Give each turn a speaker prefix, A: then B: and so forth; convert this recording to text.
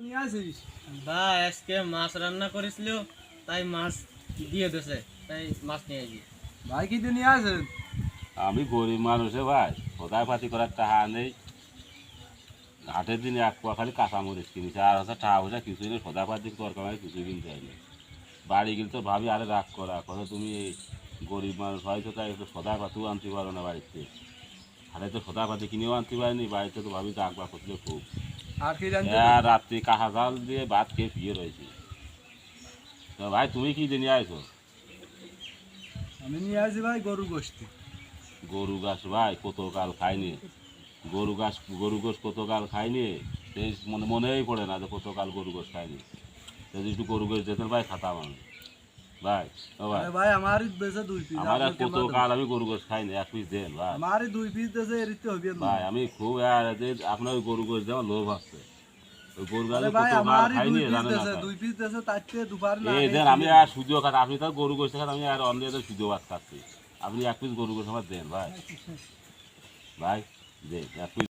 A: নিয়ে আসিস?
B: ভাই আজকে মাছ রান্না করেছিল, তাই মাছ দিয়ে দিয়েছে, তাই মাছ নিয়ে আসি।
A: ভাই কি দিয়ে নিয়ে আসেন?
C: আমি গরিব মানুষে ভাই, কোথায় পাতি করার টাকা নেই। হাটের দিনে এক পোয়া খালি কাঁচামরিচ কিনেছি, আর হচ্ছে টাকা পয়সা কিছুই নেই। সদা পাতি তরকারি কিছুই কিনতে হয়নি। বাড়ি গেলে তো ভাবি আরে রাগ করা কথা, তুমি এই গরিব মানুষ হয়তো তাই একটু সদা পাতিও আনতে পারো না বাড়িতে। হাটে তো সদা পাতি কিনেও আনতে পারিনি, বাড়িতে তো ভাবি রাগ বা করছিল খুব।
A: আর কি জানতে?
C: রাত্রি কাঁচা জাল দিয়ে ভাত খেয়ে শুয়ে রয়েছি। তো ভাই তুমি কি দিয়ে নিয়ে আসো?
A: আমি নিয়ে আসি ভাই গরু গোষ্ঠী।
C: গরু গাছ ভাই কতকাল খাইনি। গরু গোশ কতকাল খাইনি, সেই মনেই পড়ে না যে কতকাল গরু গোশ খাইনি। যদি একটু গরু গোশ দিতেন ভাই খাতাম আমি। ভাই ও ভাই,
A: আরে ভাই আমারই বেজে 2 পিস।
C: আমার আর কতকাল আমি গরু গোশ খাইনি, এক পিস দেন ভাই।
A: আমারই 2 পিস দেছে এরিতে হবে না।
C: ভাই আমি খুব আপনার ওই গরু গোশ দেওয়া লোভ আছে। ওই গরু গাছ
A: আরে ভাই
C: কতকাল
A: আমারই 2
C: খাইনি
A: পিস
C: জানে না
A: দেছে,
C: তাই।
A: 2 পিস দেছে তাইতে দুবার না।
C: এই দেন, আমি আর সুযোগ খাত, আপনি তো গরু গোশ খান, আমি আর অন্য সুযোগ ভাত খাচ্ছি। আপনি এক পিস গরু গোশ আমার দেন ভাই। ভাই দেন এক পিস।